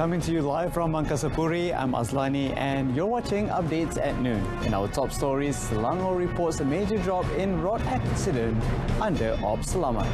Coming to you live from Mangkasapuri, I'm Azlani and you're watching Updates at Noon. In our top stories, Selangor reports a major drop in road accident under Ops Selamat.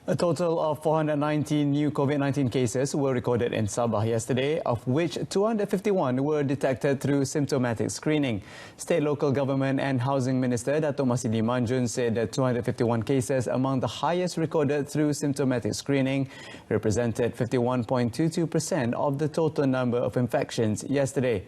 A total of 419 new COVID-19 cases were recorded in Sabah yesterday, of which 251 were detected through symptomatic screening. State Local Government and Housing Minister Dato' Masidi Manjun said that 251 cases, among the highest recorded through symptomatic screening, represented 51.22% of the total number of infections yesterday.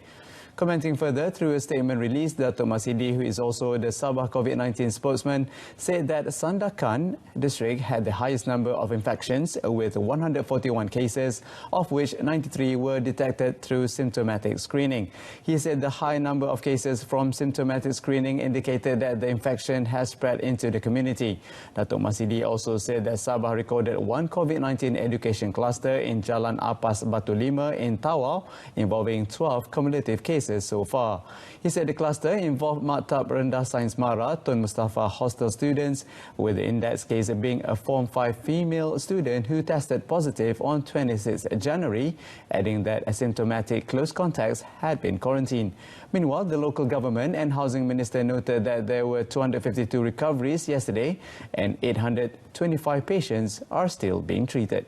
Commenting further through a statement released, Dato' Masidi, who is also the Sabah COVID-19 spokesman, said that Sandakan district had the highest number of infections with 141 cases, of which 93 were detected through symptomatic screening. He said the high number of cases from symptomatic screening indicated that the infection has spread into the community. Dato' Masidi also said that Sabah recorded one COVID-19 education cluster in Jalan Apas Batu Lima in Tawau, involving 12 cumulative cases so far. He said the cluster involved Maktab Rendah Sains Mara Tun Mustafa hostel students, with the index case being a Form 5 female student who tested positive on 26 January, adding that asymptomatic close contacts had been quarantined. Meanwhile, the local government and housing minister noted that there were 252 recoveries yesterday and 825 patients are still being treated.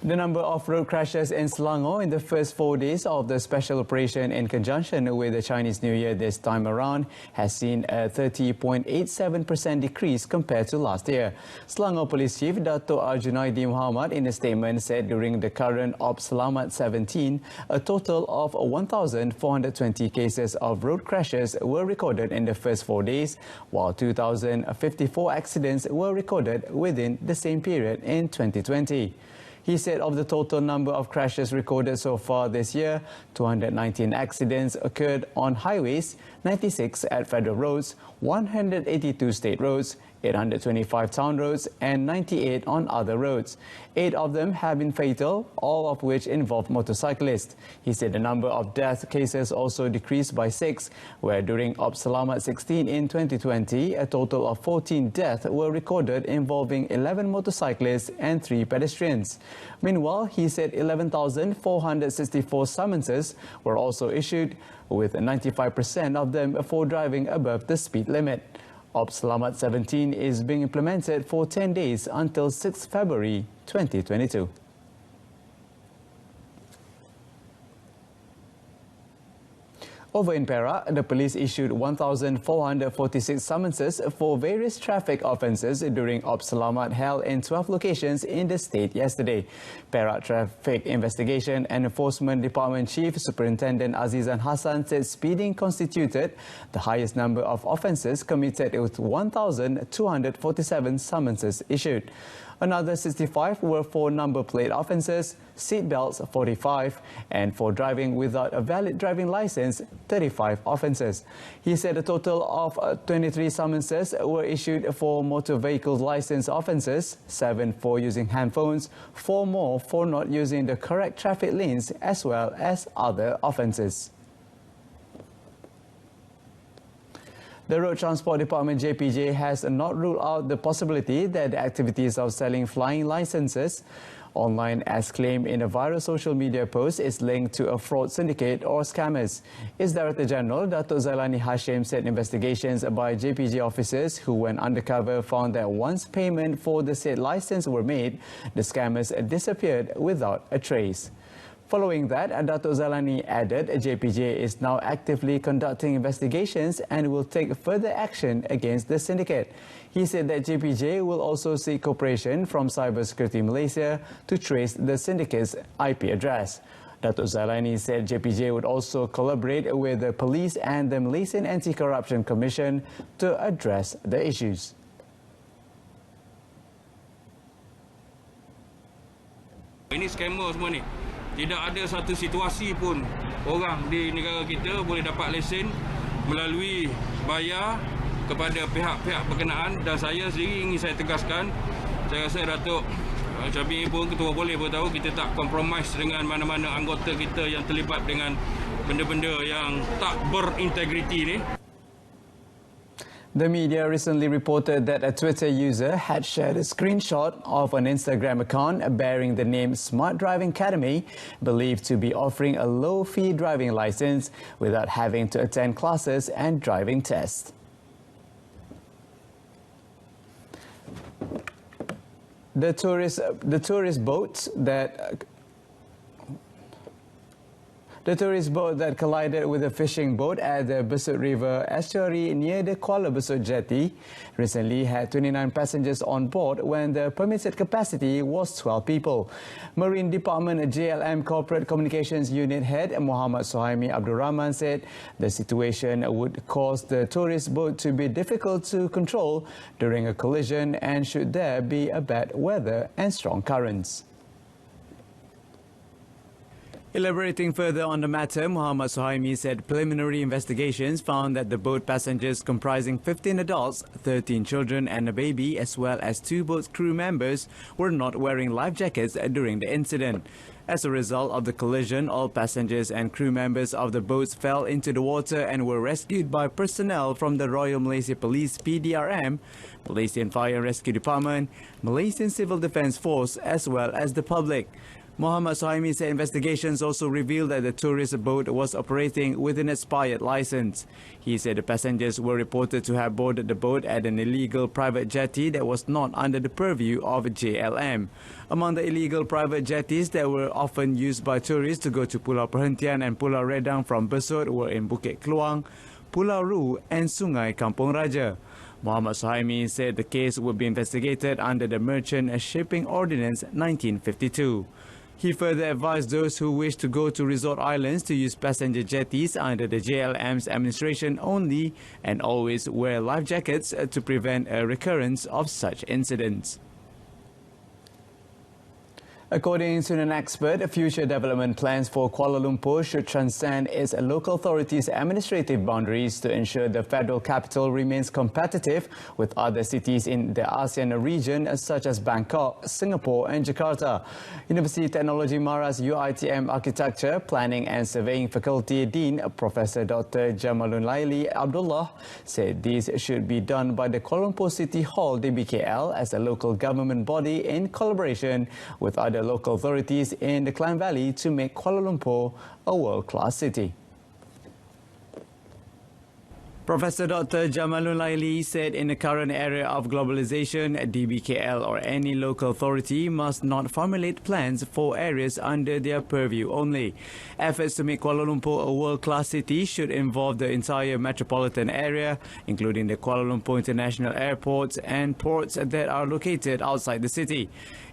The number of road crashes in Selangor in the first 4 days of the special operation in conjunction with the Chinese New Year this time around has seen a 30.87% decrease compared to last year. Selangor Police Chief Dato' Arjunaidi Muhammad in a statement said during the current Ops Selamat 17, a total of 1,420 cases of road crashes were recorded in the first 4 days, while 2,054 accidents were recorded within the same period in 2020. He said of the total number of crashes recorded so far this year, 219 accidents occurred on highways, 96 at federal roads, 182 state roads, 825 town roads and 98 on other roads. 8 of them have been fatal, all of which involved motorcyclists. He said the number of death cases also decreased by 6, where during Ops Selamat 16 in 2020, a total of 14 deaths were recorded involving 11 motorcyclists and 3 pedestrians. Meanwhile, he said 11,464 summonses were also issued, with 95% of them for driving above the speed limit. Ops Selamat 17 is being implemented for 10 days until 6 February 2022. Over in Perak, the police issued 1,446 summonses for various traffic offences during Ops Selamat held in 12 locations in the state yesterday. Perak Traffic Investigation and Enforcement Department Chief Superintendent Azizan Hassan said speeding constituted the highest number of offences committed, with 1,247 summonses issued. Another 65 were for number plate offences, seat belts 45, and for driving without a valid driving licence 35 offences. He said a total of 23 summonses were issued for motor vehicle licence offences, 7 for using handphones, 4 more for not using the correct traffic lanes, as well as other offences. The Road Transport Department JPJ has not ruled out the possibility that the activities of selling flying licenses online, as claimed in a viral social media post, is linked to a fraud syndicate or scammers. Its Director General, Dato' Zailani Hashim, said investigations by JPJ officers who went undercover found that once payment for the said license were made, the scammers disappeared without a trace. Following that, Dato' Zailani added JPJ is now actively conducting investigations and will take further action against the syndicate. He said that JPJ will also seek cooperation from Cybersecurity Malaysia to trace the syndicate's IP address. Dato' Zailani said JPJ would also collaborate with the police and the Malaysian Anti-Corruption Commission to address the issues. Ini scammer semua ni. Tidak ada satu situasi pun orang di negara kita boleh dapat lesen melalui bayar kepada pihak-pihak berkenaan, dan saya sendiri ingin saya tegaskan, saya rasa Datuk Syabir pun, Ketua Polis pun tahu kita tak kompromis dengan mana-mana anggota kita yang terlibat dengan benda-benda yang tak berintegriti ni. The media recently reported that a Twitter user had shared a screenshot of an Instagram account bearing the name Smart Driving Academy, believed to be offering a low-fee driving license without having to attend classes and driving tests. The tourist boat that collided with a fishing boat at the Besut River estuary near the Kuala Besut jetty recently had 29 passengers on board when the permitted capacity was 12 people. Marine Department JLM Corporate Communications Unit Head Muhammad Suhaimi Abdul Rahman said the situation would cause the tourist boat to be difficult to control during a collision and should there be a bad weather and strong currents. Elaborating further on the matter, Muhammad Suhaimi said preliminary investigations found that the boat passengers comprising 15 adults, 13 children and a baby, as well as 2 boat crew members, were not wearing life jackets during the incident. As a result of the collision, all passengers and crew members of the boats fell into the water and were rescued by personnel from the Royal Malaysia Police PDRM, Malaysian Fire and Rescue Department, Malaysian Civil Defence Force, as well as the public. Muhammad Suhaimi said investigations also revealed that the tourist boat was operating with an expired license. He said the passengers were reported to have boarded the boat at an illegal private jetty that was not under the purview of JLM. Among the illegal private jetties that were often used by tourists to go to Pulau Perhentian and Pulau Redang from Besut were in Bukit Keluang, Pulau Ru and Sungai Kampung Raja. Muhammad Suhaimi said the case would be investigated under the Merchant Shipping Ordinance 1952. He further advised those who wish to go to resort islands to use passenger jetties under the JLM's administration only and always wear life jackets to prevent a recurrence of such incidents. According to an expert, future development plans for Kuala Lumpur should transcend its local authorities' administrative boundaries to ensure the federal capital remains competitive with other cities in the ASEAN region such as Bangkok, Singapore and Jakarta. University Technology Mara's UiTM Architecture, Planning and Surveying Faculty Dean Professor Dr. Jamalun Laili Abdullah said these should be done by the Kuala Lumpur City Hall DBKL as a local government body in collaboration with other local authorities in the Klang Valley to make Kuala Lumpur a world-class city. Professor Dr. Jamalun Laili said in the current era of globalization, DBKL or any local authority must not formulate plans for areas under their purview only. Efforts to make Kuala Lumpur a world-class city should involve the entire metropolitan area, including the Kuala Lumpur International Airport and ports that are located outside the city.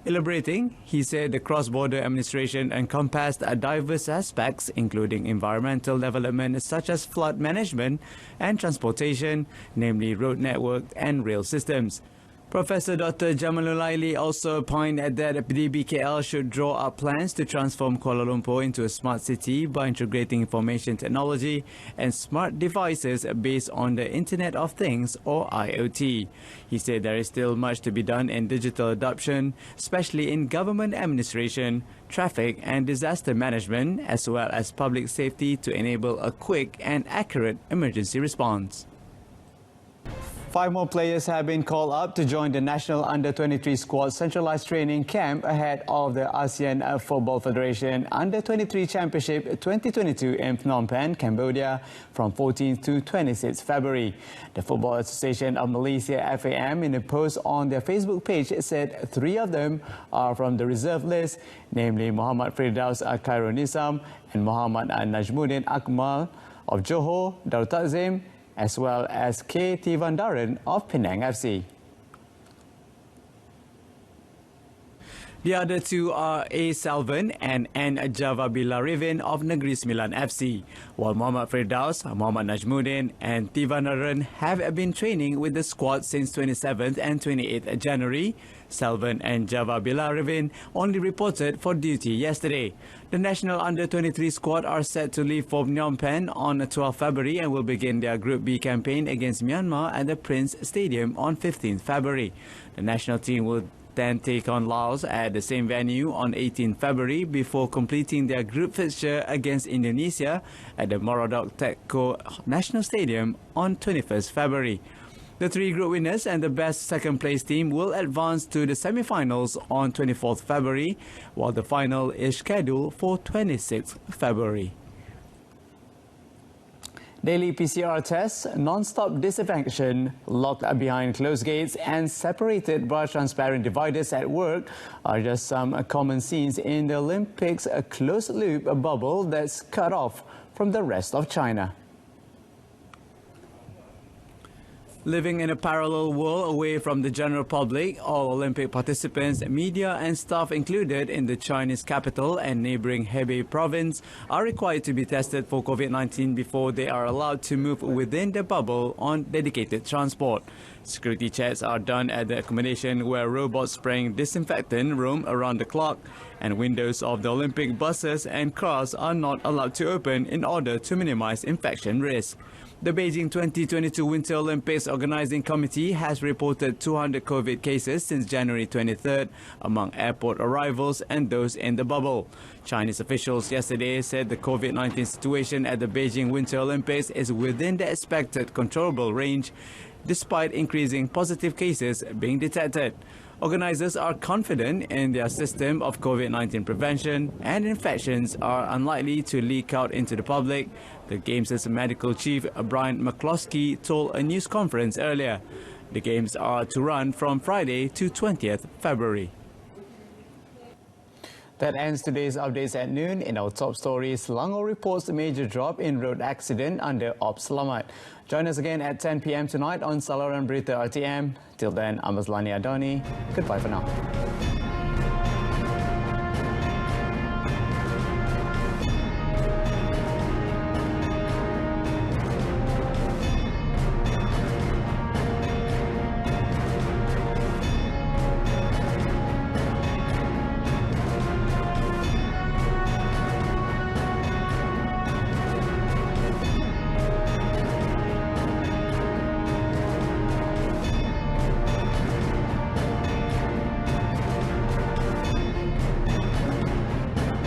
Elaborating, he said the cross-border administration encompassed diverse aspects, including environmental development such as flood management and transportation, namely road network and rail systems. Professor Dr. Jamalul Laili also pointed that DBKL should draw up plans to transform Kuala Lumpur into a smart city by integrating information technology and smart devices based on the Internet of Things or IoT. He said there is still much to be done in digital adoption, especially in government administration, traffic and disaster management, as well as public safety to enable a quick and accurate emergency response. 5 more players have been called up to join the National Under-23 squad centralised training camp ahead of the ASEAN Football Federation Under-23 Championship 2022 in Phnom Penh, Cambodia from 14th to 26th February. The Football Association of Malaysia FAM in a post on their Facebook page said 3 of them are from the reserve list, namely Muhammad Firdaus Khairunisam and Muhammad Najmuddin Akmal of Johor, Darul Takzim, as well as K.T. Vandaran of Penang FC. The other two are A. Salvan and N. Java Bilarivin of Negeri Sembilan FC, while Muhammad Firdaus, Muhammad Najmuddin and Tivanaran have been training with the squad since 27th and 28th January. Salvan and Java Bilarivin only reported for duty yesterday. The national under-23 squad are set to leave for Phnom Penh on 12 February and will begin their Group B campaign against Myanmar at the Prince Stadium on 15 February. The national team will then take on Laos at the same venue on 18 February before completing their group fixture against Indonesia at the Morodok Teko National Stadium on 21st February. The three group winners and the best second-place team will advance to the semi-finals on 24th February, while the final is scheduled for 26th February. Daily PCR tests, non-stop disinfection, locked behind closed gates and separated by transparent dividers at work are just some common scenes in the Olympics, a closed-loop bubble that's cut off from the rest of China. Living in a parallel world away from the general public, all Olympic participants, media and staff included in the Chinese capital and neighbouring Hebei province are required to be tested for COVID-19 before they are allowed to move within the bubble on dedicated transport. Security checks are done at the accommodation where robots spraying disinfectant roam around the clock, and windows of the Olympic buses and cars are not allowed to open in order to minimise infection risk. The Beijing 2022 Winter Olympics Organising Committee has reported 200 COVID cases since January 23rd among airport arrivals and those in the bubble. Chinese officials yesterday said the COVID-19 situation at the Beijing Winter Olympics is within the expected controllable range, despite increasing positive cases being detected. Organisers are confident in their system of COVID-19 prevention and infections are unlikely to leak out into the public, the Games' medical chief Brian McCloskey told a news conference earlier. The Games are to run from Friday to 20th February. That ends today's updates at noon. In our top stories, Selangor reports a major drop in road accident under Ops Selamat. Join us again at 10 p.m. tonight on Salaran Berita RTM. Till then, I'm Azlani Adoni. Goodbye for now.